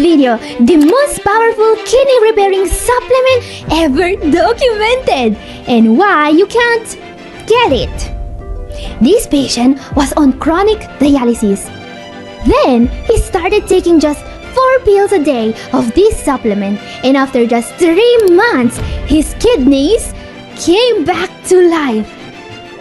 video, the most powerful kidney repairing supplement ever documented, and why you can't get it. This patient was on chronic dialysis. Then he started taking just 4 pills a day of this supplement, and after just 3 months, his kidneys came back to life.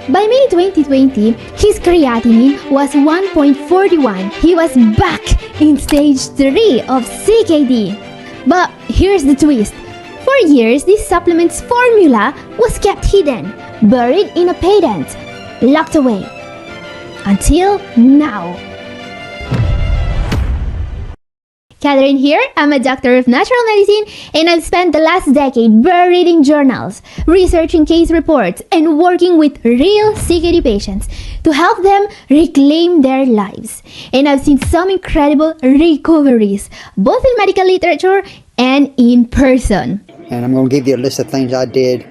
By May 2020, his creatinine was 1.41. He was back in stage 3 of CKD. But here's the twist. For years, this supplement's formula was kept hidden, buried in a patent, locked away. Until now. Catherine here. I'm a doctor of natural medicine, and I've spent the last decade reading journals, researching case reports, and working with real CKD patients to help them reclaim their lives. And I've seen some incredible recoveries, both in medical literature and in person. And I'm going to give you a list of things I did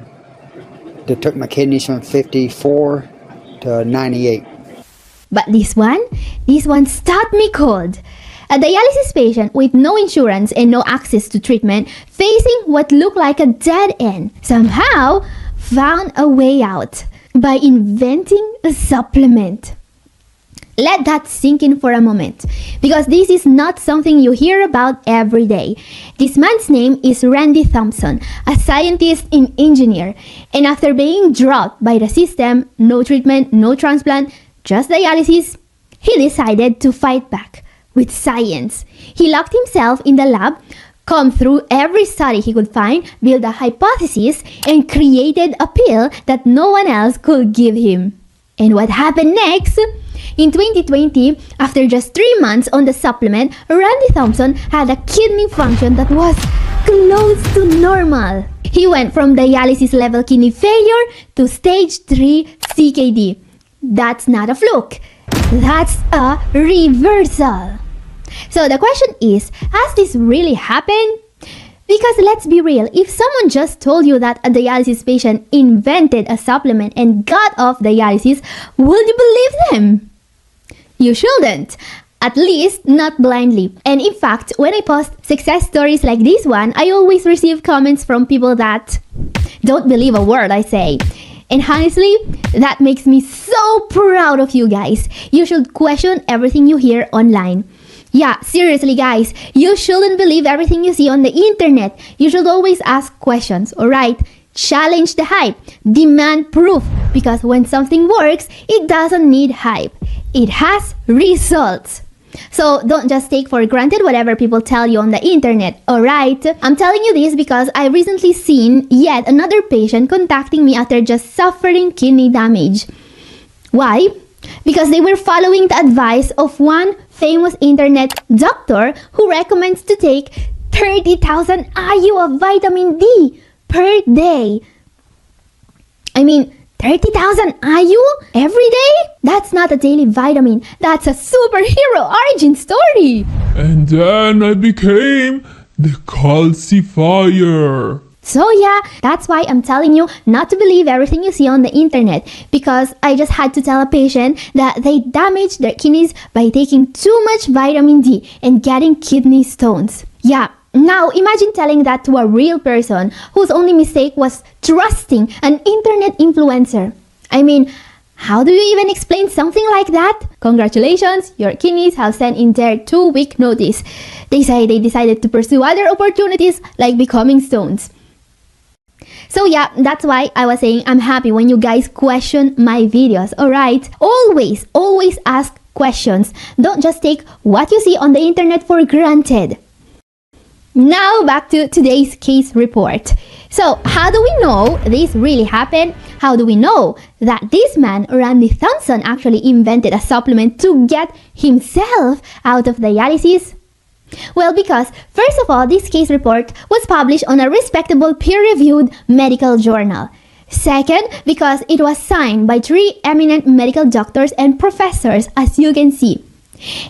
that took my kidneys from 54 to 98. But this one stopped me cold. A dialysis patient with no insurance and no access to treatment, facing what looked like a dead end, somehow found a way out by inventing a supplement. Let that sink in for a moment, because this is not something you hear about every day. This man's name is Randy Thompson, a scientist and engineer, and after being dropped by the system, no treatment, no transplant, just dialysis, he decided to fight back with science. He locked himself in the lab, combed through every study he could find, built a hypothesis, and created a pill that no one else could give him. And what happened next? In 2020, after just 3 months on the supplement, Randy Thompson had a kidney function that was close to normal. He went from dialysis level kidney failure to stage 3 CKD. That's not a fluke. That's a reversal. So the question is, has this really happened? Because let's be real, if someone just told you that a dialysis patient invented a supplement and got off dialysis, would you believe them? You shouldn't. At least not blindly. And in fact, when I post success stories like this one, I always receive comments from people that don't believe a word I say. And honestly, that makes me so proud of you guys. You should question everything you hear online. Yeah, seriously guys, you shouldn't believe everything you see on the internet. You should always ask questions, alright? Challenge the hype. Demand proof. Because when something works, it doesn't need hype. It has results. So don't just take for granted whatever people tell you on the internet, alright? I'm telling you this because I recently seen yet another patient contacting me after just suffering kidney damage. Why? Because they were following the advice of one famous internet doctor who recommends to take 30,000 IU of vitamin D per day. I mean, 30,000 IU every day? That's not a daily vitamin. That's a superhero origin story. And then I became the calcifier. So yeah, that's why I'm telling you not to believe everything you see on the internet, because I just had to tell a patient that they damaged their kidneys by taking too much vitamin D and getting kidney stones. Yeah, now imagine telling that to a real person whose only mistake was trusting an internet influencer. I mean, how do you even explain something like that? Congratulations, your kidneys have sent in their 2-week notice. They say they decided to pursue other opportunities like becoming stones. So yeah, that's why I was saying I'm happy when you guys question my videos, alright? Always ask questions. Don't just take what you see on the internet for granted. Now back to today's case report. So how do we know this really happened? How do we know that this man, Randy Thompson, actually invented a supplement to get himself out of dialysis? Well, because first of all, this case report was published on a respectable peer-reviewed medical journal. Second, because it was signed by 3 eminent medical doctors and professors, as you can see.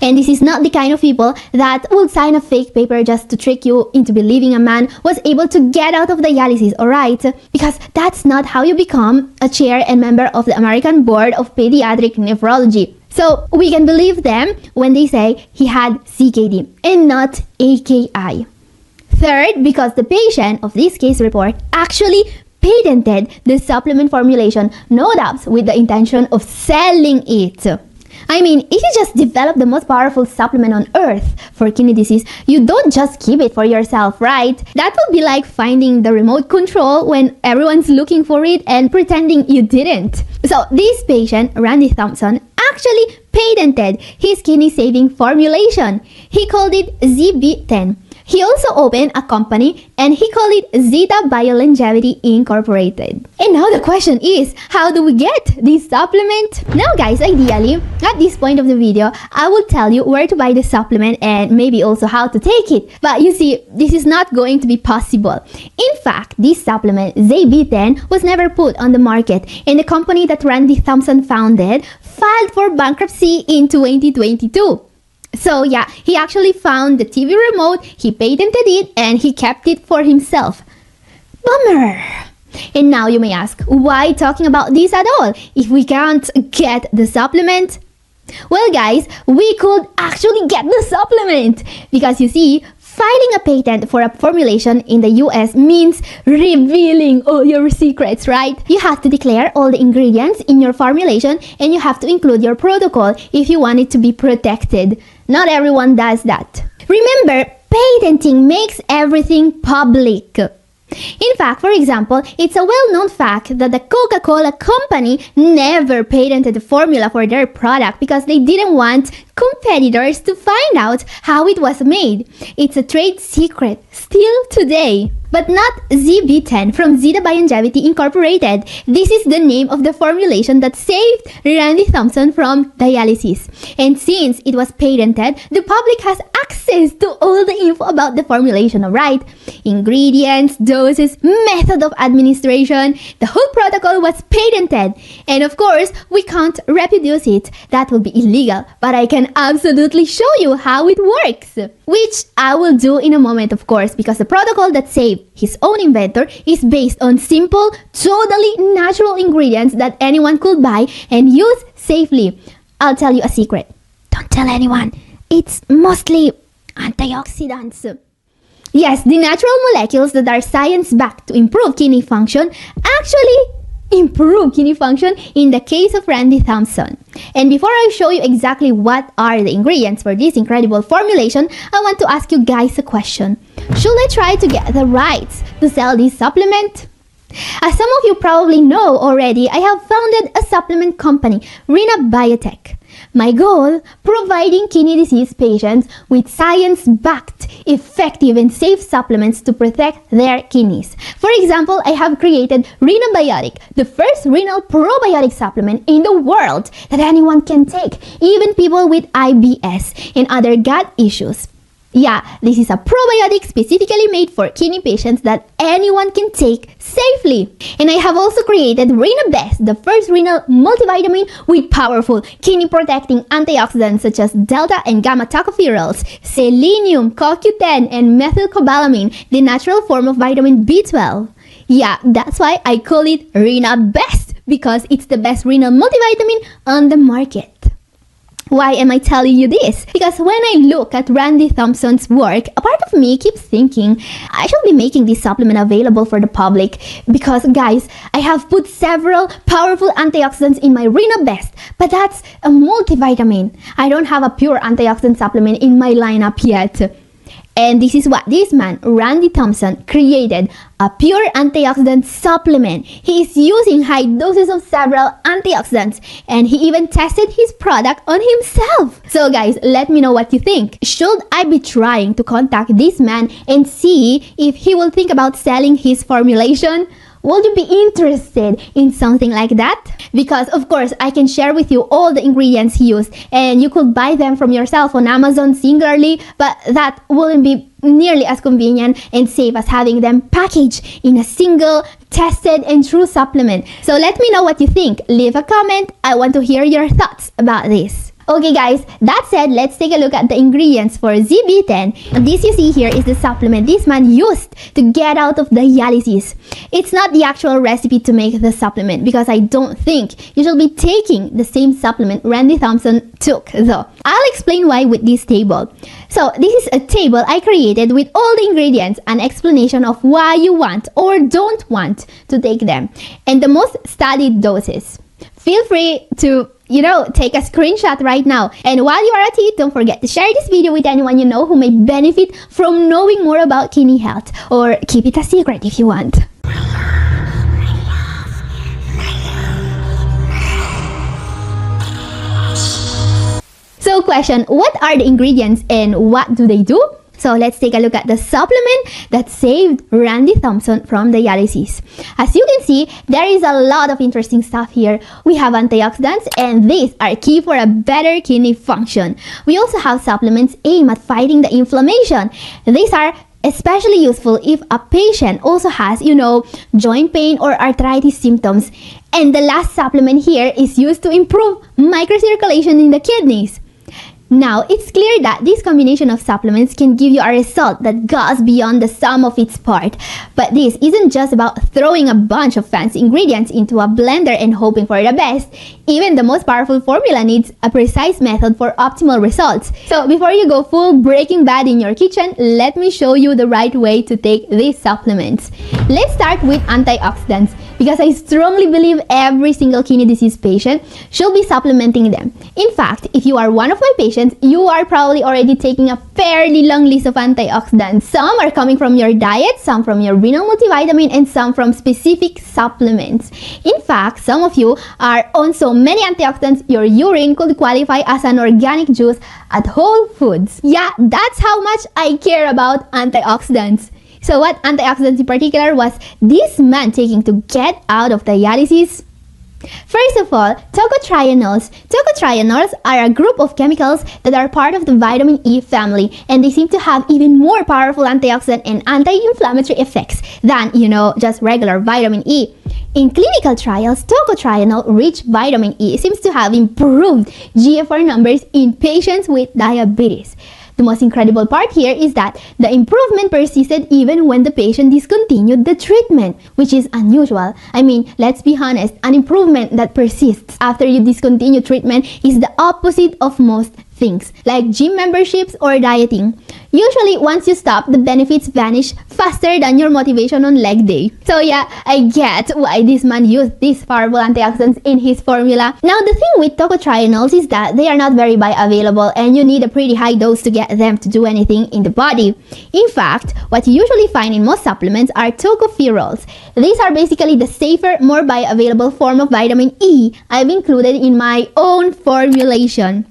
And this is not the kind of people that would sign a fake paper just to trick you into believing a man was able to get out of dialysis, alright? Because that's not how you become a chair and member of the American Board of Pediatric Nephrology. So we can believe them when they say he had CKD and not AKI. Third, because the patient of this case report actually patented the supplement formulation, no doubts with the intention of selling it. I mean, if you just develop the most powerful supplement on earth for kidney disease, you don't just keep it for yourself, right? That would be like finding the remote control when everyone's looking for it and pretending you didn't. So this patient, Randy Thompson, actually patented his kidney-saving formulation. He called it ZB10. He also opened a company and he called it Zeta Biolongevity Incorporated. And now the question is, how do we get this supplement? Now guys, ideally, at this point of the video, I will tell you where to buy the supplement and maybe also how to take it. But you see, this is not going to be possible. In fact, this supplement, ZB10, was never put on the market, and the company that Randy Thompson founded filed for bankruptcy in 2022. So yeah, he actually found the TV remote, he patented it, and he kept it for himself. Bummer! And now you may ask, why talking about this at all if we can't get the supplement? Well guys, we could actually get the supplement! Because you see, filing a patent for a formulation in the US means revealing all your secrets, right? You have to declare all the ingredients in your formulation and you have to include your protocol if you want it to be protected. Not everyone does that. Remember, patenting makes everything public. In fact, for example, it's a well-known fact that the Coca-Cola company never patented the formula for their product because they didn't want competitors to find out how it was made. It's a trade secret still today. But not ZB10 from Zeta Biolongevity Incorporated. This is the name of the formulation that saved Randy Thompson from dialysis. And since it was patented, the public has access to all the info about the formulation, alright? Ingredients, doses, method of administration, the whole protocol was patented. And of course, we can't reproduce it. That will be illegal. But I can absolutely show you how it works. Which I will do in a moment, of course, because the protocol that saved his own inventor is based on simple, totally natural ingredients that anyone could buy and use safely. I'll tell you a secret. Don't tell anyone. It's mostly antioxidants. Yes, the natural molecules that are science-backed to improve kidney function actually improve kidney function in the case of Randy Thompson. And before I show you exactly what are the ingredients for this incredible formulation, I want to ask you guys a question. Should I try to get the rights to sell this supplement? As some of you probably know already, I have founded a supplement company, Rina Biotech. My goal, providing kidney disease patients with science-backed, effective and safe supplements to protect their kidneys. For example, I have created Rina Biotic, the first renal probiotic supplement in the world that anyone can take, even people with IBS and other gut issues. Yeah, this is a probiotic specifically made for kidney patients that anyone can take safely. And I have also created Rina Best, the first renal multivitamin with powerful kidney-protecting antioxidants such as delta and gamma tocopherols, selenium, CoQ10, and methylcobalamin, the natural form of vitamin B12. Yeah, that's why I call it Rina Best, because it's the best renal multivitamin on the market. Why am I telling you this? Because when I look at Randy Thompson's work, a part of me keeps thinking I should be making this supplement available for the public because, guys, I have put several powerful antioxidants in my Rina Best, but that's a multivitamin. I don't have a pure antioxidant supplement in my lineup yet. And this is what this man, Randy Thompson, created, a pure antioxidant supplement. He is using high doses of several antioxidants, and he even tested his product on himself. So guys, let me know what you think. Should I be trying to contact this man and see if he will think about selling his formulation? Would you be interested in something like that? Because of course, I can share with you all the ingredients he used and you could buy them from yourself on Amazon singularly, but that wouldn't be nearly as convenient and safe as having them packaged in a single, tested and true supplement. So let me know what you think. Leave a comment. I want to hear your thoughts about this. Okay guys, that said, let's take a look at the ingredients for ZB10. This you see here is the supplement this man used to get out of dialysis. It's not the actual recipe to make the supplement because I don't think you should be taking the same supplement Randy Thompson took though. I'll explain why with this table. So this is a table I created with all the ingredients, an explanation of why you want or don't want to take them, and the most studied doses. Feel free to take a screenshot right now. And while you are at it, don't forget to share this video with anyone you know who may benefit from knowing more about kidney health, or keep it a secret if you want. So question, what are the ingredients and what do they do? So let's take a look at the supplement that saved Randy Thompson from dialysis. As you can see, there is a lot of interesting stuff here. We have antioxidants, and these are key for a better kidney function. We also have supplements aimed at fighting the inflammation. These are especially useful if a patient also has, joint pain or arthritis symptoms. And the last supplement here is used to improve microcirculation in the kidneys. Now, it's clear that this combination of supplements can give you a result that goes beyond the sum of its part. But this isn't just about throwing a bunch of fancy ingredients into a blender and hoping for the best. Even the most powerful formula needs a precise method for optimal results. So before you go full Breaking Bad in your kitchen, let me show you the right way to take these supplements. Let's start with antioxidants, because I strongly believe every single kidney disease patient should be supplementing them. In fact, if you are one of my patients, you are probably already taking a fairly long list of antioxidants. Some are coming from your diet, some from your renal multivitamin, and some from specific supplements. In fact, some of you are on so many antioxidants, your urine could qualify as an organic juice at Whole Foods. Yeah, that's how much I care about antioxidants. So what antioxidants in particular was this man taking to get out of dialysis? First of all, tocotrienols. Tocotrienols are a group of chemicals that are part of the vitamin E family, and they seem to have even more powerful antioxidant and anti-inflammatory effects than, just regular vitamin E. In clinical trials, tocotrienol-rich vitamin E seems to have improved GFR numbers in patients with diabetes. The most incredible part here is that the improvement persisted even when the patient discontinued the treatment, which is unusual. I mean, let's be honest, an improvement that persists after you discontinue treatment is the opposite of most things, like gym memberships or dieting. Usually, once you stop, the benefits vanish faster than your motivation on leg day. So yeah, I get why this man used these powerful antioxidants in his formula. Now, the thing with tocotrienols is that they are not very bioavailable, and you need a pretty high dose to get them to do anything in the body. In fact, what you usually find in most supplements are tocopherols. These are basically the safer, more bioavailable form of vitamin E I've included in my own formulation.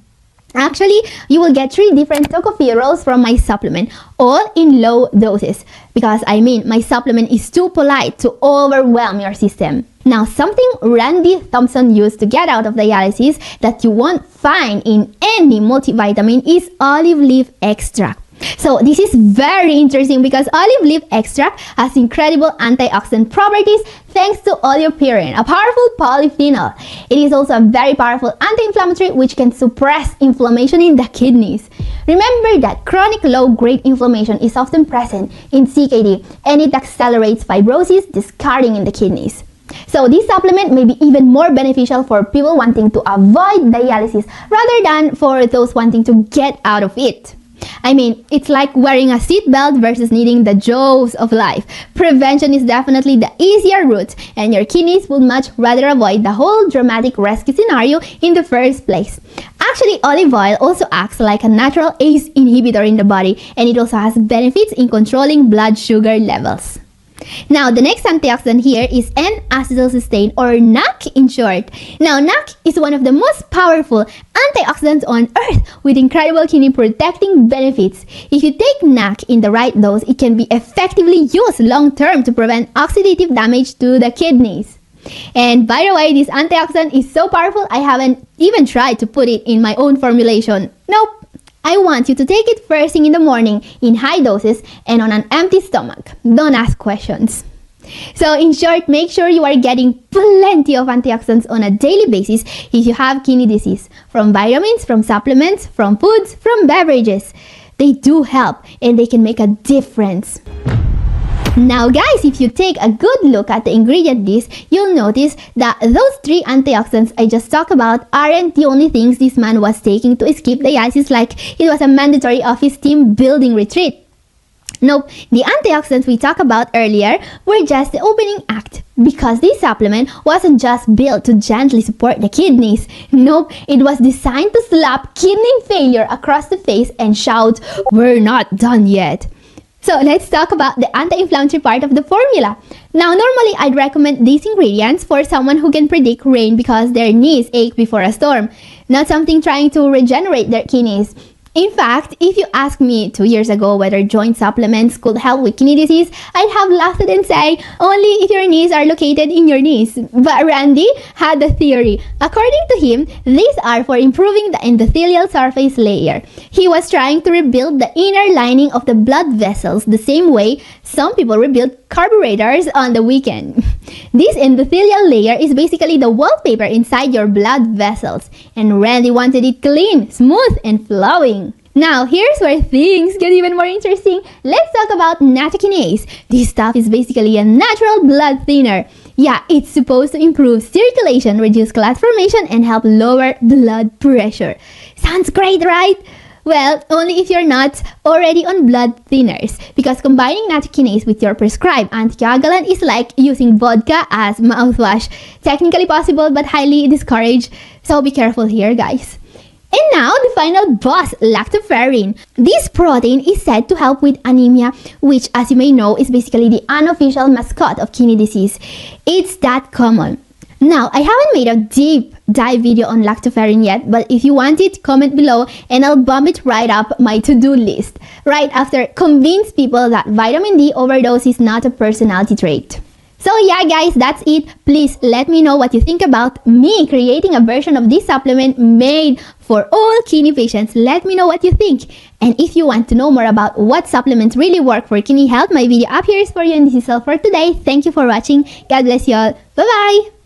Actually, you will get 3 different tocopherols from my supplement, all in low doses, because my supplement is too polite to overwhelm your system. Now, something Randy Thompson used to get out of dialysis that you won't find in any multivitamin is olive leaf extract. So this is very interesting because olive leaf extract has incredible antioxidant properties thanks to oleupirin, a powerful polyphenol. It is also a very powerful anti-inflammatory which can suppress inflammation in the kidneys. Remember that chronic low-grade inflammation is often present in CKD, and it accelerates fibrosis, discarding in the kidneys. So this supplement may be even more beneficial for people wanting to avoid dialysis rather than for those wanting to get out of it. It's like wearing a seatbelt versus needing the jaws of life. Prevention is definitely the easier route, and your kidneys would much rather avoid the whole dramatic rescue scenario in the first place. Actually, olive oil also acts like a natural ACE inhibitor in the body, and it also has benefits in controlling blood sugar levels. Now, the next antioxidant here is N-acetylcysteine, or NAC in short. Now, NAC is one of the most powerful antioxidants on earth with incredible kidney protecting benefits. If you take NAC in the right dose, it can be effectively used long-term to prevent oxidative damage to the kidneys. And by the way, this antioxidant is so powerful, I haven't even tried to put it in my own formulation. Nope. I want you to take it first thing in the morning in high doses and on an empty stomach. Don't ask questions. So in short, make sure you are getting plenty of antioxidants on a daily basis if you have kidney disease, from vitamins, from supplements, from foods, from beverages. They do help and they can make a difference. Now guys, if you take a good look at the ingredient list, you'll notice that those 3 antioxidants I just talked about aren't the only things this man was taking to escape dialysis like it was a mandatory office team building retreat. Nope, the antioxidants we talked about earlier were just the opening act, because this supplement wasn't just built to gently support the kidneys. Nope, it was designed to slap kidney failure across the face and shout, "We're not done yet." So let's talk about the anti-inflammatory part of the formula. Now normally I'd recommend these ingredients for someone who can predict rain because their knees ache before a storm, not something trying to regenerate their kidneys. In fact, if you asked me 2 years ago whether joint supplements could help with kidney disease, I'd have laughed and say, only if your knees are located in your knees. But Randy had a theory. According to him, these are for improving the endothelial surface layer. He was trying to rebuild the inner lining of the blood vessels the same way some people rebuild carburetors on the weekend. This endothelial layer is basically the wallpaper inside your blood vessels, and Randy wanted it clean, smooth, and flowing. Now, here's where things get even more interesting. Let's talk about nattokinase. This stuff is basically a natural blood thinner. Yeah, it's supposed to improve circulation, reduce clot formation, and help lower blood pressure. Sounds great, right? Well, only if you're not already on blood thinners, because combining nattokinase with your prescribed anticoagulant is like using vodka as mouthwash. Technically possible but highly discouraged, so be careful here, guys. And now, the final boss, lactoferrin. This protein is said to help with anemia, which, as you may know, is basically the unofficial mascot of kidney disease. It's that common. Now, I haven't made a deep dive video on lactoferrin yet, but if you want it, comment below and I'll bump it right up my to-do list, right after convince people that vitamin D overdose is not a personality trait. So yeah guys, that's it. Please let me know what you think about me creating a version of this supplement made for all kidney patients. Let me know what you think. And if you want to know more about what supplements really work for kidney health, my video up here is for you, and this is all for today. Thank you for watching. God bless you all. Bye bye.